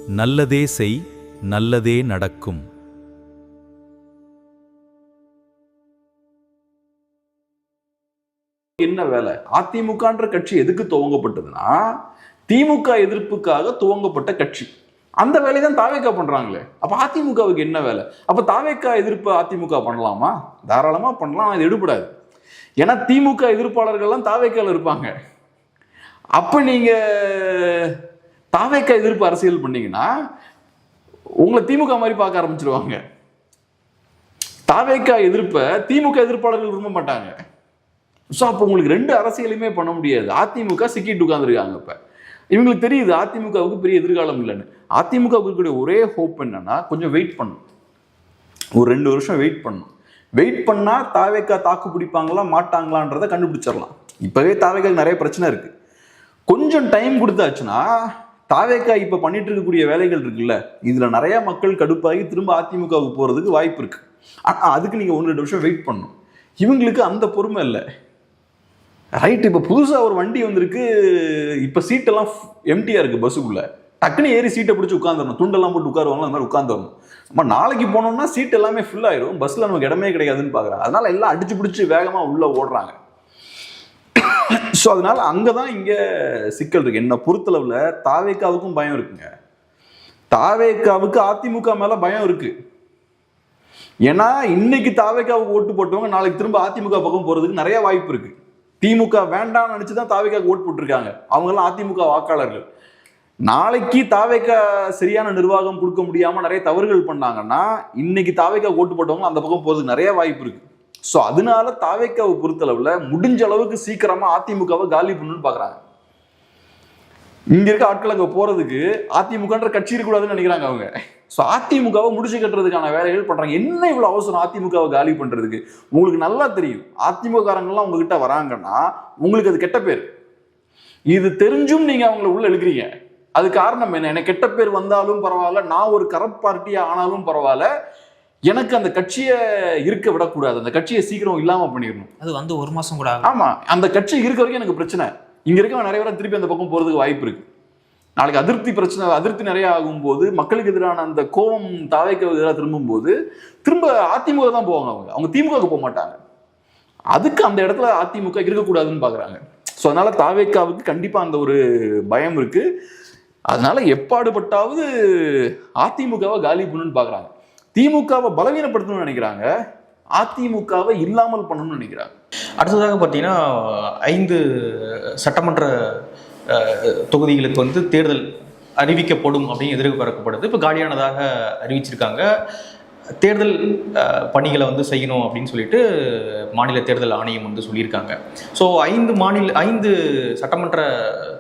நல்லதே செய், நல்லதே நடக்கும். என்ன வேலை? அதிமுகன்ற கட்சி எதுக்கு துவங்கப்பட்டதுன்னா திமுக எதிர்ப்புக்காக துவங்கப்பட்ட கட்சி. அந்த வேலையை தான் தாவேக்கா பண்றாங்களே. அப்ப அதிமுகவுக்கு என்ன வேலை? அப்ப தாவேக்கா எதிர்ப்பு அதிமுக பண்ணலாமா? தாராளமா பண்ணலாம். அது எடுபடாது. ஏன்னா திமுக எதிர்ப்பாளர்கள்லாம் தாவேக்கால இருப்பாங்க. அப்ப நீங்க தாவேக்கா எதிர்ப்பு அரசியல் பண்ணீங்கன்னா உங்களை திமுக மாதிரி பார்க்க ஆரம்பிச்சிருவாங்க. தாவேக்கா எதிர்ப்பை திமுக எதிர்ப்பாளர்கள் விரும்ப மாட்டாங்க. ஸோ அப்போ உங்களுக்கு ரெண்டு அரசியலுமே பண்ண முடியாது. அதிமுக சிக்கிட்டு உட்காந்துருக்காங்க. இப்போ இவங்களுக்கு தெரியுது அதிமுகவுக்கு பெரிய எதிர்காலம் இல்லைன்னு. அதிமுகவுக்கு இருக்கக்கூடிய ஒரே ஹோப் என்னன்னா கொஞ்சம் வெயிட் பண்ணணும். ஒரு 2 வருஷம் வெயிட் பண்ணணும். வெயிட் பண்ணா தாவேக்கா தாக்கு பிடிப்பாங்களா மாட்டாங்களான்றதை கண்டுபிடிச்சிடலாம். இப்பவே தாவேக்காவுக்கு நிறைய பிரச்சனை இருக்கு. கொஞ்சம் டைம் கொடுத்தாச்சுன்னா தாவேக்கா இப்ப பண்ணிட்டு இருக்கக்கூடிய வேலைகள் இருக்குல்ல, இதுல நிறைய மக்கள் கடுப்பாகி திரும்ப அதிமுகவுக்கு போறதுக்கு வாய்ப்பு இருக்கு. ஆனா அதுக்கு நீங்க 1-2 வருஷம் வெயிட் பண்ணணும். இவங்களுக்கு அந்த பொறுமை இல்லை. ரைட், இப்ப புதுசா ஒரு வண்டி வந்திருக்கு. இப்ப சீட்டெல்லாம் எம்டியா இருக்கு. பஸ்ஸுக்குள்ள டக்குன்னு ஏறி சீட்டை பிடிச்சி உட்காந்துடணும். துண்டெல்லாம் போட்டு உட்காருவாங்க, அந்த மாதிரி உட்காந்து வரணும். நம்ம நாளைக்கு போனோம்னா சீட் எல்லாமே ஃபில் ஆயிடும். பஸ்ல நமக்கு இடமே கிடைக்காதுன்னு பாக்குறாங்க. அதனால எல்லாம் அடிச்சு பிடிச்சி வேகமா உள்ள ஓடுறாங்க. ஸோ அதனால அங்கதான் இங்க சிக்கல் இருக்கு. என்ன பொறுத்தளவுல தாவேக்காவுக்கும் பயம் இருக்குங்க. தாவேக்காவுக்கு அதிமுக மேல பயம் இருக்கு. ஏன்னா இன்னைக்கு தாவேக்காவுக்கு ஓட்டு போட்டவங்க நாளைக்கு திரும்ப அதிமுக பக்கம் போறதுக்கு நிறைய வாய்ப்பு இருக்கு. திமுக வேண்டாம்னு நினைச்சுதான் தாவேக்காவுக்கு ஓட்டு போட்டிருக்காங்க. அவங்க எல்லாம் அதிமுக வாக்காளர்கள். நாளைக்கு தாவேக்கா சரியான நிர்வாகம் கொடுக்க முடியாம நிறைய தவறுகள் பண்ணாங்கன்னா இன்னைக்கு தாவேக்கா ஓட்டு போட்டவங்க அந்த பக்கம் போறதுக்கு நிறைய வாய்ப்பு இருக்கு. ஸோ அதனால தாவேக்காவை பொறுத்தளவுல முடிஞ்ச அளவுக்கு சீக்கிரமா அதிமுகவை காலி பண்ணணும்னு பாக்குறாங்க. இங்க இருக்க ஆட்கள் அங்க போறதுக்கு அதிமுகன்ற கட்சி இருக்கக்கூடாதுன்னு நினைக்கிறாங்க அவங்க. ஸோ அதிமுகவை முடிச்சு கட்டுறதுக்கான வேலைகள் பண்றாங்க. என்ன இவ்வளவு அவசரம் அதிமுகவை காலி பண்றதுக்கு? உங்களுக்கு நல்லா தெரியும் அதிமுக காரங்கள்லாம் உங்ககிட்ட வராங்கன்னா உங்களுக்கு அது கெட்ட பேர். இது தெரிஞ்சும் நீங்க அவங்களை உள்ள இழுக்கிறீங்க. அது காரணம் என்ன? எனக்கு கெட்ட பேர் வந்தாலும் பரவாயில்ல, நான் ஒரு கரப்ட் பார்ட்டியா ஆனாலும் பரவாயில்ல, எனக்கு அந்த கட்சியை இருக்க விடக்கூடாது, அந்த கட்சியை சீக்கிரம் இல்லாம பண்ணிடணும். அது வந்து 1 மாசம் கூட. ஆமா, அந்த கட்சி இருக்க வரைக்கும் எனக்கு பிரச்சனை. இங்க இருக்க நிறைய பேர் திருப்பி அந்த பக்கம் போறதுக்கு வாய்ப்பு இருக்கு. நாளைக்கு அதிருப்தி பிரச்சனை, அதிருப்தி நிறைய ஆகும் போது, மக்களுக்கு எதிரான அந்த கோபம் தாவேக்காவுக்கு எதிராக திரும்பும் போது திரும்ப அதிமுக தான் போவாங்க. அவங்க திமுகவுக்கு போக மாட்டாங்க. அதுக்கு அந்த இடத்துல அதிமுக இருக்கக்கூடாதுன்னு பாக்குறாங்க. ஸோ அதனால தாவேக்காவுக்கு கண்டிப்பா அந்த ஒரு பயம் இருக்கு. அதனால எப்பாடுபட்டாவது அதிமுகவை காலி பண்ணணும்னு பாக்குறாங்க. திமுகவை பலவீனப்படுத்தணும்னு நினைக்கிறாங்க, அதிமுகவை இல்லாமல் பண்ணணும்னு நினைக்கிறாங்க. அடுத்ததாக பார்த்தீங்கன்னா 5 சட்டமன்ற தொகுதிகளுக்கு வந்து தேர்தல் அறிவிக்கப்படும் அப்படின்னு எதிர்பார்க்கப்படுது. இப்போ காலியானதாக அறிவிச்சிருக்காங்க. தேர்தல் பணிகளை வந்து செய்யணும் அப்படின்னு சொல்லிட்டு மாநில தேர்தல் ஆணையம் வந்து சொல்லியிருக்காங்க. ஸோ 5 சட்டமன்ற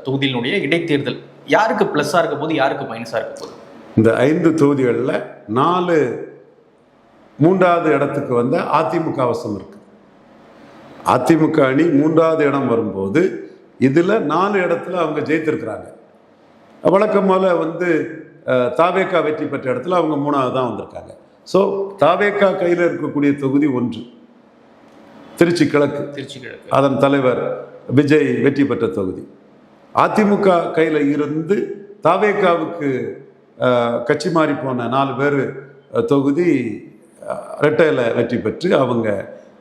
தொகுதியினுடைய இடைத்தேர்தல் யாருக்கு ப்ளஸ்ஸாக இருக்க போது, யாருக்கு மைனஸாக இருக்க போகுது? இந்த 5 தொகுதிகளில் 4 3வது இடத்துக்கு வந்த அதிமுக வசம் இருக்கு. அதிமுக அணி 3வது இடம் வரும்போது இதில் 4 இடத்துல அவங்க ஜெயித்திருக்கிறாங்க. வழக்கம் போல வந்து தாவேக்கா வெற்றி பெற்ற இடத்துல அவங்க 3வது தான் வந்திருக்காங்க. ஸோ தாவேக்கா கையில் இருக்கக்கூடிய தொகுதி 1 திருச்சி கிழக்கு. அதன் தலைவர் விஜய் வெற்றி பெற்ற தொகுதி. அதிமுக கையில் இருந்து தாவேக்காவுக்கு கட்சி மாறி போன 4 பேர் தொகுதி ரெட்டையில வெற்றி பெற்று அவங்க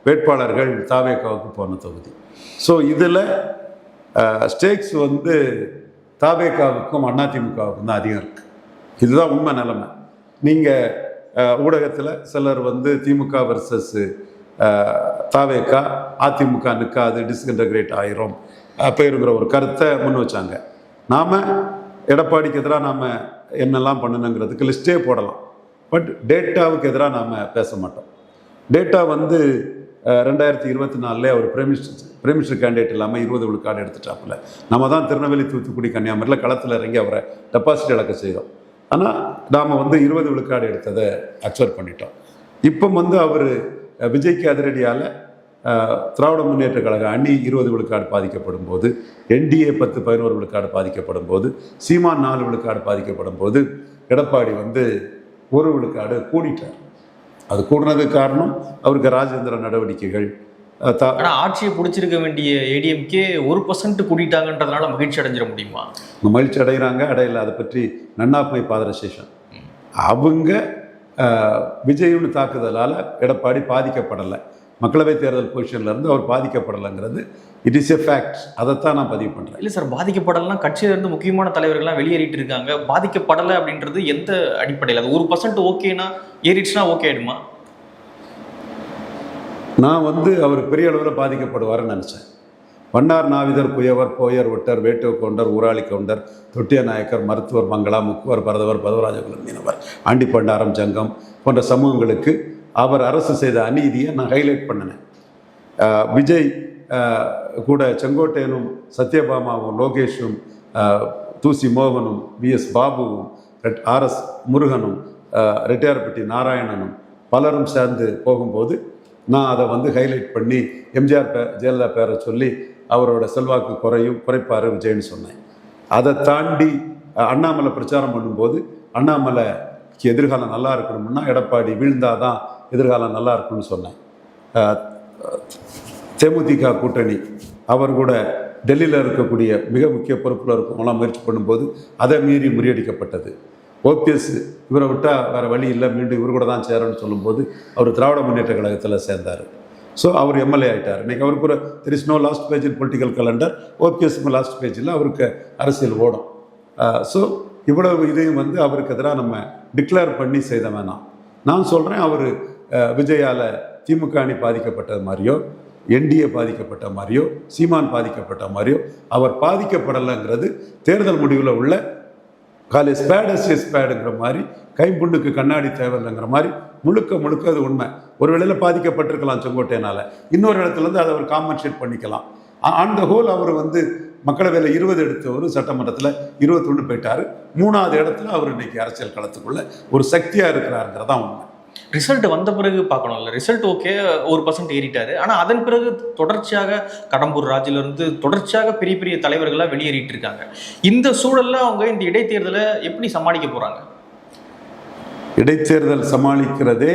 வேட்பாளர்கள் தாவேக்காவுக்கு போன தொகுதி. ஸோ இதில் ஸ்டேக்ஸ் வந்து தாவேக்காவுக்கும் அதிமுகவுக்கும் தான் அதிகம் இருக்கு. இதுதான் உண்மை நிலைமை. நீங்கள் ஊடகத்தில் சிலர் வந்து திமுக வர்சஸ் தாவேக்கா, அதிமுக நிற்காது, டிஸ்இன்டகிரேட் ஆயிரும் போயிருங்கிற ஒரு கருத்தை முன் வச்சாங்க. நாம் எடப்பாடிக்கு எதிராக நாம் என்னெல்லாம் பண்ணணுங்கிறதுக்கு லிஸ்டே போடலாம். பட் டேட்டாவுக்கு எதிராக நாம் பேச மாட்டோம். டேட்டா வந்து 2024 அவர் பிரைம் மினிஸ்டர் கேண்டிடேட் இல்லாமல் 20 விழுக்காடு எடுத்துட்டாப்புல. நம்ம தான் திருநெல்வேலி, தூத்துக்குடி, கன்னியாகுமரியில் களத்தில் இறங்கி அவரை டெபாசிட் இழக்க செய்தோம். ஆனால் நாம் வந்து 20 விழுக்காடு எடுத்ததை அக்செப்ட் பண்ணிட்டோம். இப்போ வந்து அவர் விஜய்க்கு அதிரடியால் திராவிட முன்னேற்ற கழக அணி 20 விழுக்காடு பாதிக்கப்படும் போது, என்டிஏ 10-11 விழுக்காடு பாதிக்கப்படும் போது, சீமான் 4 விழுக்காடு பாதிக்கப்படும் போது எடப்பாடி வந்து 1 விழுக்காடு கூடிட்டார். அது கூடினதுக்கு காரணம் அவருக்கு ராஜேந்திர நடவடிக்கைகள், ஆனா ஆட்சியை பிடிச்சிருக்க வேண்டிய ஏடிஎம்கே 1% கூட்டிட்டாங்கன்றதுனால மகிழ்ச்சி அடைஞ்சிட முடியுமா? மகிழ்ச்சி அடைகிறாங்க, அடையலை, அதை பற்றி நன் ஆஃப் மை பாதரசேஷன். அவங்க விஜய்னு தாக்குதலால் எடப்பாடி பாதிக்கப்படலை, மக்களவை தேர்தல் பொசிஷன்ல இருந்து அவர் பாதிக்கப்படலைங்கிறது இட் இஸ் எ ஃபேக்ட். அதைத்தான் நான் பதிவு பண்ணுறேன். இல்லை சார், பாதிக்கப்படலாம் கட்சியிலேருந்து முக்கியமான தலைவர்கள்லாம் வெளியேறிட்டு இருக்காங்க. பாதிக்கப்படலை அப்படின்றது எந்த அடிப்படையில்? அது 1% ஓகேனா ஏறிடுச்சுன்னா ஓகே ஆயிடுமா? நான் அவர் பெரிய அளவில் பாதிக்கப்படுவார்னு நினச்சேன். வண்ணார் நாவிதர் குயவர் போயர் ஒட்டர் வேட்டுவ கவுண்டர் ஊராளி கவுண்டர் தொட்டிய நாயக்கர் மருத்துவர் மங்களா முக்குவர் பரதவர் பதவராஜகுலன் மீனவர் ஆண்டி பண்டாரம் ஜங்கம் போன்ற சமூகங்களுக்கு அவர் அரசு செய்த அநீதியை நான் ஹைலைட் பண்ணினேன். விஜய் கூட செங்கோட்டையனும் சத்யபாமாவும் லோகேஷும் தூசி மோகனும் விஎஸ் பாபுவும் ஆர்எஸ் முருகனும் ரெட்டியார்பட்டி நாராயணனும் பலரும் சேர்ந்து போகும்போது நான் அதை ஹைலைட் பண்ணி எம்ஜிஆர் ஜெயலலிதா பேரை சொல்லி அவரோட செல்வாக்கு குறைப்பார் விஜய்னு சொன்னேன். அதை தாண்டி அண்ணாமலை பிரச்சாரம் பண்ணும்போது அண்ணாமலைக்கு எதிர்காலம் நல்லா இருக்கணும்னா எடப்பாடி வீழ்ந்தாதான் எதிர்காலம் நல்லா இருக்கும்னு சொன்னேன். தேமுதிக கூட்டணி அவர் கூட டெல்லியில் இருக்கக்கூடிய மிக முக்கிய பொறுப்பில் இருக்கவங்களாம் முயற்சி பண்ணும்போது அதை மீறி முறியடிக்கப்பட்டது. ஓபிஎஸ் இவரை விட்டால் வேறு வழி இல்லை, மீண்டும் இவர் கூட தான் சேரணும்னு சொல்லும்போது அவர் திராவிட முன்னேற்ற கழகத்தில் சேர்ந்தார். ஸோ அவர் எம்எல்ஏ ஆகிட்டார். இன்றைக்கி அவருக்கு ஒரு there is no last page in political calendar. ஓபிஎஸ்க்கு லாஸ்ட் பேஜில் அவருக்கு அரசியல் ஓடும். ஸோ இவ்வளவு இதையும் அவருக்கு எதிராக நம்ம டிக்ளேர் பண்ணி செய்த வேணாம். நான் சொல்கிறேன், அவர் விஜயால் திமுக அணி பாதிக்கப்பட்டது மாதிரியோ என்டிஏ பாதிக்கப்பட்ட மாதிரியோ சீமான் பாதிக்கப்பட்ட மாதிரியோ அவர் பாதிக்கப்படலைங்கிறது தேர்தல் முடிவில் உள்ள காலை ஸ்பேடுங்கிற மாதிரி கைம்புண்ணுக்கு கண்ணாடி தேவையில்லைங்கிற மாதிரி முழுக்க அது உண்மை. ஒரு வேளையில் பாதிக்கப்பட்டிருக்கலாம் செங்கோட்டையனால், இன்னொரு இடத்துலேருந்து அதை அவர் காம்பன்சேட் பண்ணிக்கலாம். ஆன் த ஹோல் அவர் மக்களவையில் 20 எடுத்தவர் சட்டமன்றத்தில் 21 போயிட்டார். 3வது இடத்துல அவர் இன்னைக்கு அரசியல் களத்துக்குள்ள ஒரு சக்தியாக இருக்கிறாருங்கிறதான் உண்மை. ரிசல்ட் வந்த பிறகு பார்க்கணும்ல, ரிசல்ட் ஓகே 1% ஏறிட்டாரு. ஆனால் அதன் பிறகு தொடர்ச்சியாக கடம்பூர் ராஜிலிருந்து தொடர்ச்சியாக பெரிய பெரிய தலைவர்கள்லாம் வெளியேறிட்டு இருக்காங்க. இந்த சூழலில் அவங்க இந்த இடைத்தேர்தலை எப்படி சமாளிக்க போகிறாங்க? இடைத்தேர்தல் சமாளிக்கிறதே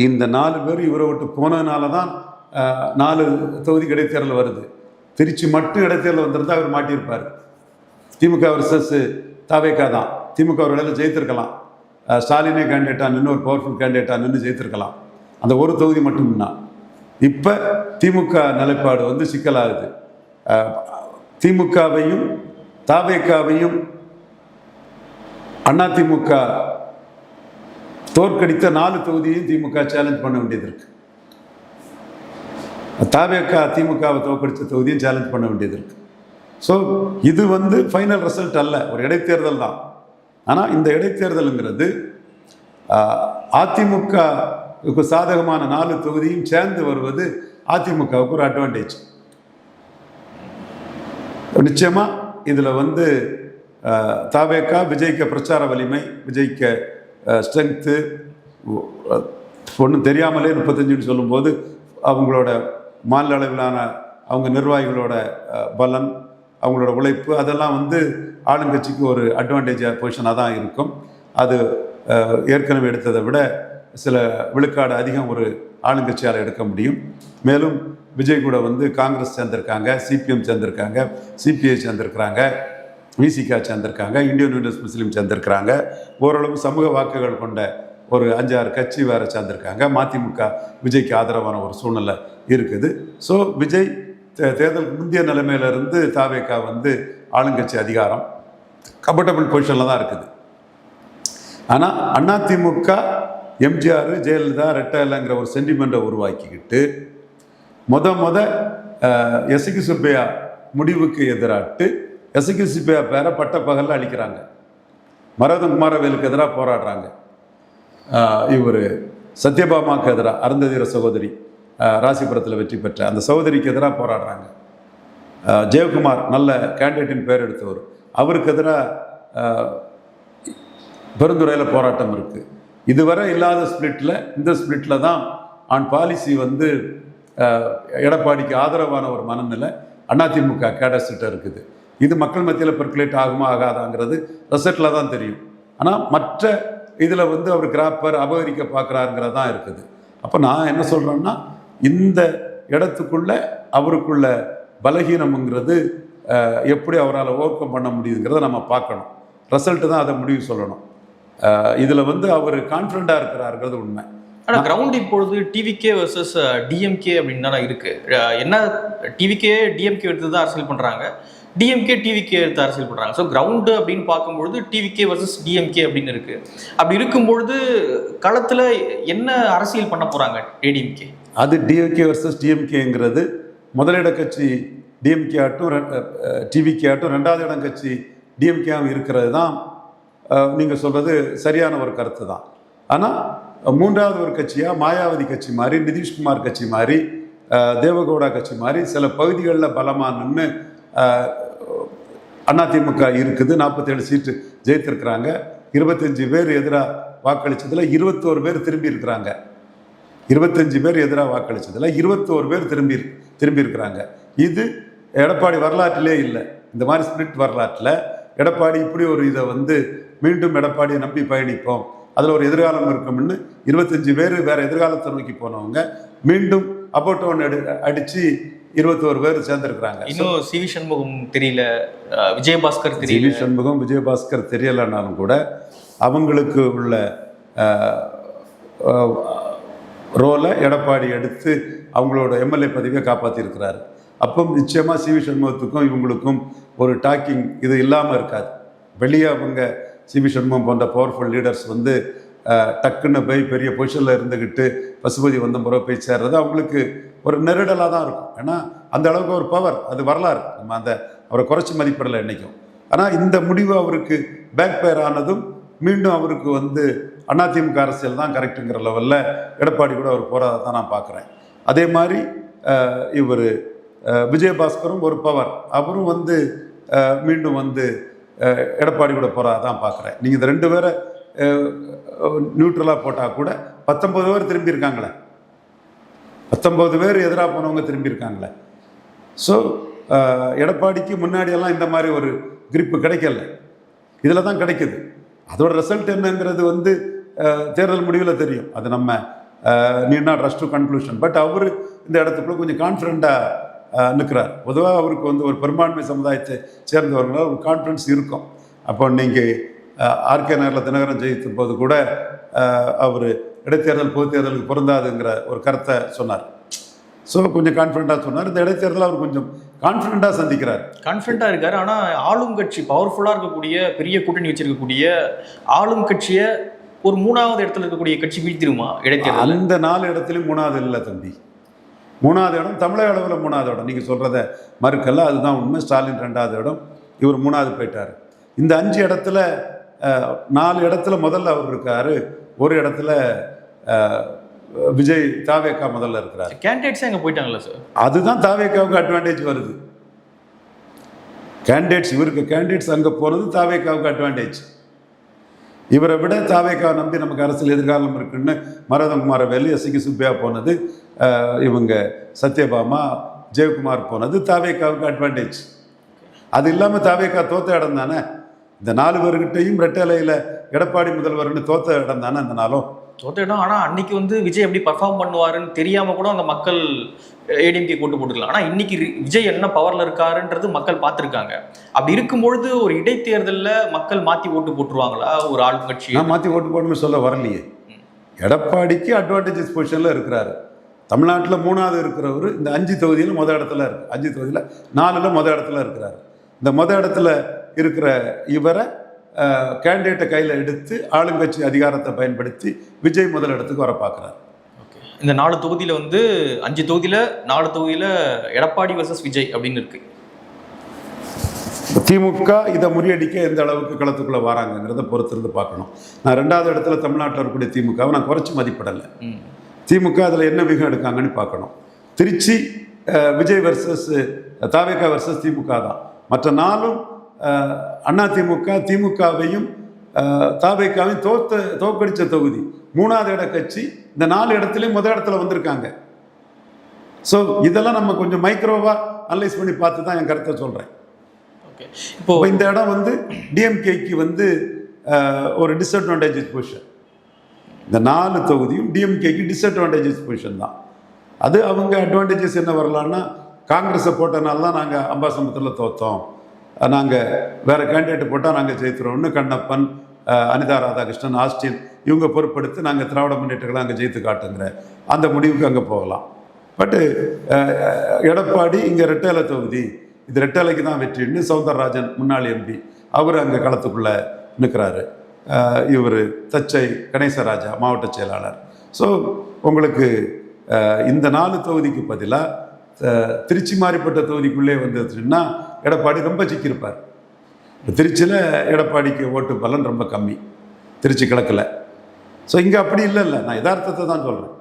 இந்த 4 பேர் இவரை விட்டு போனதுனால தான் 4 தொகுதிக்கு இடைத்தேர்தல் வருது. திருச்சி மட்டும் இடைத்தேர்தல் வந்திருந்தால் அவர் மாட்டியிருப்பார். திமுக வர்சஸ் தாவேகா தான். திமுக ஒரு வேளையில் ஜெயித்திருக்கலாம், ஸ்டாலினே கேண்டிடேட்டாக நின்று ஒரு பவர்ஃபுல் கேண்டிடேட்டாக நின்று ஜெயித்திருக்கலாம், அந்த ஒரு தொகுதி மட்டும்னா. இப்போ திமுக நிலைப்பாடு சிக்கலாகுது. திமுகவையும் தாவேகாவையும் அதிமுக தோற்கடித்த 4 தொகுதியையும் திமுக சேலஞ்ச் பண்ண வேண்டியது இருக்கு. தாவேகா திமுகவை தோற்கடித்த தொகுதியும் சேலஞ்ச் பண்ண வேண்டியது இருக்கு. ஸோ இது ஃபைனல் ரிசல்ட் அல்ல, ஒரு இடைத்தேர்தல் தான். ஆனால் இந்த இடைத்தேர்தலுங்கிறது அதிமுகவுக்கு சாதகமான 4 தொகுதியும் சேர்ந்து வருவது அதிமுகவுக்கு ஒரு அட்வான்டேஜ். நிச்சயமாக இதில் தாவேகா விஜய்க்கு பிரச்சார வலிமை, விஜய்க்கு ஸ்ட்ரென்த்து ஒன்றும் தெரியாமலே 35 சொல்லும்போது அவங்களோட மாநில அளவிலான அவங்க நிர்வாகிகளோட பலன், அவங்களோட உழைப்பு, அதெல்லாம் ஆளுங்கட்சிக்கு ஒரு அட்வான்டேஜாக பொசிஷனாக தான் இருக்கும். அது ஏற்கனவே எடுத்ததை விட சில விழுக்காடு அதிகம் ஒரு ஆளுங்கட்சியால் எடுக்க முடியும். மேலும் விஜய் கூட Congress சேர்ந்திருக்காங்க, CPM சேர்ந்திருக்காங்க, CBI சேர்ந்திருக்கிறாங்க, Visika சேர்ந்திருக்காங்க, Indian union முஸ்லீம் சேர்ந்திருக்கிறாங்க. ஓரளவு சமூக வாக்குகள் கொண்ட ஒரு 5-6 கட்சி வேறு சேர்ந்திருக்காங்க. மதிமுக விஜய்க்கு ஆதரவான ஒரு சூழ்நிலை இருக்குது. ஸோ விஜய் தேர்தலுக்கு முந்தைய நிலைமையிலிருந்து தாவேகா ஆளுங்கட்சி அதிகாரம் கம்ஃபர்டபுள் பொசிஷனில் தான் இருக்குது. ஆனால் அதிமுக எம்ஜிஆர் ஜெயலலிதா ரெட்டலைங்கிற ஒரு சென்டிமெண்ட்டை உருவாக்கிக்கிட்டு எஸ்கி சுப்பையா முடிவுக்கு எதிராட்டு எஸ்கி சுப்பையா பேரை பட்ட பகலில் அழிக்கிறாங்க. மரதன் குமாரவேலுக்கு எதிராக போராடுறாங்க. இவர் சத்யபாமாவுக்கு எதிராக அருந்ததிர சகோதரி ராசிபுரத்தில் வெற்றி பெற்ற அந்த சகோதரிக்கு எதிராக போராடுறாங்க. ஜெயக்குமார் நல்ல கேண்டிடேட்டின் பேர் எடுத்தவர், அவருக்கு எதிராக பெருந்துறையில் போராட்டம் இருக்குது. இதுவரை இல்லாத ஸ்பிளிட்டில் இந்த ஸ்பிளிட்டில் தான் ஆன் பாலிசி எடப்பாடிக்கு ஆதரவான ஒரு மனநிலை அதிமுக கேடர்ஸ்கிட்ட இருக்குது. இது மக்கள் மத்தியில் பெர்குலேட் ஆகுமா ஆகாதாங்கிறது ரிசல்ட்டில் தான் தெரியும். ஆனால் மற்ற இதில் அவர் கிராப்பர் அபகரிக்க பார்க்குறாருங்கிறது தான் இருக்குது. அப்போ நான் என்ன சொல்கிறேன்னா, இந்த இடத்துக்குள்ள அவருக்குள்ள பலகீனம்ங்கிறது எப்படி அவரால் ஓவர் கம் பண்ண முடியுதுங்கிறத நம்ம பார்க்கணும். ரிசல்ட்டு தான் அதை முடிவு சொல்லணும். இதில் வந்து அவர் கான்ஃபிடண்ட்டாக இருக்கிறாருங்கிறது உண்மை. ஆனால் கிரவுண்ட் இப்பொழுது டிவிகே வர்சஸ் டிஎம்கே அப்படின்னு தானே இருக்கு. என்ன டிவிகே டிஎம்கே எடுத்து தான் அரசியல் பண்ணுறாங்க, டிஎம்கே டிவிகே எடுத்து அரசியல் பண்ணுறாங்க. ஸோ கிரவுண்டு அப்படின்னு பார்க்கும்பொழுது டிவிகே வர்சஸ் டிஎம்கே அப்படின்னு இருக்கு. அப்படி இருக்கும்பொழுது களத்தில் என்ன அரசியல் பண்ண போகிறாங்க ஏடிஎம்கே? அது டிஎம்கே வர்சஸ் டிஎம்கேங்கிறது முதலிட கட்சி டிஎம்கே ஆட்டும் டிவிகே ஆட்டும், ரெண்டாவது இடம் கட்சி டிஎம்கேவும் இருக்கிறது தான் நீங்கள் சொல்கிறது சரியான ஒரு கருத்து தான். ஆனால் மூன்றாவது ஒரு கட்சியாக மாயாவதி கட்சி மாதிரி, நிதிஷ்குமார் கட்சி மாதிரி, தேவகவுடா கட்சி மாதிரி சில பகுதிகளில் பலமாக நின்று அதிமுக இருக்குது. 47 சீட்டு ஜெயித்திருக்கிறாங்க. 25 பேர் எதிராக வாக்களித்ததில் 21 பேர் திரும்பி இருக்கிறாங்க. 25 பேர் எதிராக வாக்களித்ததில் 21 பேர் திரும்பி இருக்கிறாங்க. இது எடப்பாடி வரலாற்றிலே இல்லை. இந்த மாதிரி ஸ்பிரிட் வரலாற்றில் எடப்பாடி இப்படி ஒரு இதை வந்து மீண்டும் எடப்பாடியை நம்பி பயணிப்போம், அதில் ஒரு எதிர்காலம் இருக்கும்னு 25 பேர் வேறு எதிர்காலத்தை நோக்கி போனவங்க மீண்டும் அபோட் ஒன் அடித்து 21 பேர் சேர்ந்துருக்குறாங்க. இன்னும் சிவி சண்முகம் தெரியல, விஜயபாஸ்கர் தெரியல. சிவி சண்முகம் விஜயபாஸ்கர் தெரியலைன்னாலும் கூட அவங்களுக்கு உள்ள ரோலை எடப்பாடி எடுத்து அவங்களோட எம்எல்ஏ பதவியை காப்பாற்றிருக்கிறாரு. அப்போ நிச்சயமாக சிவி சண்முகத்துக்கும் இவங்களுக்கும் ஒரு டாக்கிங் இது இல்லாமல் இருக்காது. வெளியே அவங்க சிவி சண்முகம் போன்ற பவர்ஃபுல் லீடர்ஸ் வந்து டக்குன்னு போய் பெரிய பொசிஷனில் இருந்துக்கிட்டு பசுபதி வந்த முறை போய் சேர்றது அவங்களுக்கு ஒரு நெருடலாக தான் இருக்கும். ஏன்னா அந்த அளவுக்கு ஒரு பவர், அது வரலாறு. நம்ம அவரை குறைச்சி மதிப்பிடலை என்றைக்கும். ஆனால் இந்த முடிவு அவருக்கு பேக் ஃபயர் ஆனதும் மீண்டும் அவருக்கு வந்து அதிமுக அரசியல் தான் கரெக்டுங்கிற லெவலில் எடப்பாடி கூட அவர் போகிறத தான் நான் பார்க்குறேன். அதே மாதிரி இவர் விஜயபாஸ்கரும் ஒரு பவர், அவரும் வந்து மீண்டும் வந்து எடப்பாடி கூட போகிறதா தான் பார்க்குறேன். நீங்கள் இந்த 2 பேரை நியூட்ரலாக போட்டால் கூட 19 பேர் திரும்பி இருக்காங்களே, 19 பேர் எதிராக போனவங்க திரும்பி இருக்காங்களே. ஸோ எடப்பாடிக்கு முன்னாடியெல்லாம் இந்த மாதிரி ஒரு கிரிப்பு கிடைக்கல, இதில் தான் கிடைக்குது. அதோட ரிசல்ட் என்னங்கிறது வந்து தேர்தல் முடிவில் தெரியும். அது நம்ம need not rush to conclusion. But அவர் இந்த இடத்துக்குள்ள கொஞ்சம் கான்ஃபிடண்ட்டாக நிற்கிறார். பொதுவாக அவருக்கு வந்து ஒரு பெரும்பான்மை சமுதாயத்தை சேர்ந்தவர்களால் ஒரு கான்ஃபிடன்ஸ் இருக்கும். அப்போ நீங்கள் ஆர்கே நகரில் தினகரன் ஜெயித்த போது கூட அவர் இடைத்தேர்தல் பொது தேர்தலுக்கு பொருந்தாதுங்கிற ஒரு கருத்தை சொன்னார். ஸோ கொஞ்சம் கான்ஃபிடண்ட்டாக சொன்னார். இந்த இடைத்தேர்தலில் அவர் கொஞ்சம் கான்ஃபிடண்ட்டாக சந்திக்கிறார், கான்ஃபிடண்ட்டாக இருக்கார். ஆனால் ஆளும் கட்சி பவர்ஃபுல்லாக இருக்கக்கூடிய பெரிய கூட்டணி வச்சிருக்கக்கூடிய ஆளும் கட்சியை ஒரு 3வது இடத்துல இருக்கக்கூடிய கட்சி வீழ்த்திருமா இடைத்தேர்தல்? அந்த 4 இடத்துலையும் 3வது இல்லை தம்பி. 3வது இடம் தமிழக அளவில் 3வது இடம். நீங்கள் சொல்கிறத மறுக்கல, அதுதான் உண்மை. ஸ்டாலின் 2வது இடம், இவர் 3வது போயிட்டார். இந்த 5 இடத்துல 4 இடத்துல முதல்ல அவர் இருக்கார், ஒரு இடத்துல விஜய் தாவேக்கா முதல்ல இருக்கிறார். கேண்டிடேட்ஸே அங்கே போயிட்டாங்களா சார்? அதுதான் தாவேக்காவுக்கு அட்வான்டேஜ் வருது. கேண்டிடேட்ஸ், இவருக்கு கேண்டிடேட்ஸ் அங்கே போனது தாவேக்காவுக்கு அட்வான்டேஜ். இவரை விட தாவேக்கா நம்பி நமக்கு அரசியல் எதிர்காலம் இருக்குன்னு மரதகுமார வேலு, எஸ்சிக்கு சுப்பையா போனது, இவங்க சத்யபாமா, ஜெயக்குமார் போனது தாவேக்காவுக்கு அட்வான்டேஜ். அது இல்லாமல் தாவேக்கா தோத்த இடம் தானே. இந்த 4 பேர்கிட்டையும் ரெட்டலையில் எடப்பாடி முதல்வர்னு தோத்த இடம் தானே அந்த நாளும் தோத்த இடம். ஆனால் அன்னைக்கு வந்து விஜய் எப்படி பர்ஃபார்ம் பண்ணுவாருன்னு தெரியாமல் கூட அந்த மக்கள் ஏடிஎம்கே கொண்டு போட்டுக்கலாம். ஆனால் இன்னைக்கு விஜய் என்ன பவரில் இருக்காருன்றது மக்கள் பார்த்துருக்காங்க. அப்படி இருக்கும்பொழுது ஒரு இடைத்தேர்தலில் மக்கள் மாற்றி ஓட்டு போட்டுருவாங்களா? ஒரு ஆளும் கட்சி மாற்றி ஓட்டு போடணும்னு சொல்ல வரலையே. எடப்பாடிக்கு அட்வான்டேஜஸ் பொசிஷனில் இருக்கிறாரு. தமிழ்நாட்டில் 3வது இருக்கிறவர் இந்த 5 தொகுதியில் முதல் இடத்துல இருக்கு. 5 தொகுதியில் 4ல் முதல் இடத்துல இருக்கிறாரு. இந்த முதல் இடத்துல இருக்கிற இவரை கேண்டிடேட்டை கையில் எடுத்து ஆளுங்கட்சி அதிகாரத்தை பயன்படுத்தி விஜய் முதல் இடத்துக்கு வர பார்க்குறாரு. இந்த 4 தொகுதியில் வந்து 5 தொகுதியில் 4 தொகுதியில் எடப்பாடி வர்சஸ் விஜய் அப்படின்னு இருக்கு. திமுக இதை முறியடிக்க எந்த அளவுக்கு களத்துக்குள்ளே வராங்கிறத பொறுத்திருந்து பார்க்கணும். நான் 2வது இடத்துல தமிழ்நாட்டில் இருக்கக்கூடிய திமுகவை நான் குறைச்சி மதிப்பிடலை. திமுக அதில் என்ன விகம் எடுக்காங்கன்னு பார்க்கணும். திருச்சி விஜய் வர்சஸ் தாவேக்கா வர்சஸ் திமுக தான். மற்ற 4ம் அதிமுக திமுகவையும் தாவேக்காவையும் தோற்கடித்த தொகுதி. 3வது இட கட்சி இந்த 4 இடத்துலையும் முதல் இடத்துல வந்திருக்காங்க. ஸோ இதெல்லாம் நம்ம கொஞ்சம் மைக்ரோவாக அனலைஸ் பண்ணி பார்த்து தான் என் கருத்தை சொல்கிறேன். இப்போ இந்த இடம் வந்து டிஎம்கேக்கு வந்து ஒரு டிஸ்அட்வான்டேஜஸ் பொசிஷன். இந்த 4 தொகுதியும் டிஎம்கேக்கு டிஸ்அட்வான்டேஜஸ் பொசிஷன் தான். அது அவங்க அட்வான்டேஜஸ் என்ன வரலான்னா, காங்கிரஸை போட்டனால தான் நாங்கள் அம்பாசமுத்திரத்தில் தோற்றோம், நாங்கள் வேறு கேண்டிடேட் போட்டால் நாங்கள் ஜெயித்துறோம்னு கண்ணப்பன், அனிதா ராதாகிருஷ்ணன், ஆஸ்டின் இவங்க பொறுப்படுத்தி நாங்கள் திராவிட முன்னேற்றங்களை அங்கே ஜெயித்து காட்டுங்கிற அந்த முடிவுக்கு அங்கே போகலாம். பட்டு எடப்பாடி இங்கே ரெட்டேலை தொகுதி, இது ரெட்டேலைக்கு தான் வெற்றின்னு சௌந்தரராஜன் முன்னாள் எம்பி அவர் அங்கே களத்துக்குள்ளே நிற்கிறாரு. இவர் தச்சை கணேசராஜா மாவட்ட செயலாளர். ஸோ உங்களுக்கு இந்த 4 தொகுதிக்கு பதிலாக திருச்சி மாறிப்பட்ட தொகுதிக்குள்ளே வந்துச்சுன்னா எடப்பாடி ரொம்ப சிக்கியிருப்பார். திருச்சியில் எடப்பாடிக்கு ஓட்டு பலன் ரொம்ப கம்மி, திருச்சி கிழக்கில். ஸோ இங்கே அப்படி இல்லைல்ல, நான் யதார்த்தத்தை தான் சொல்கிறேன்.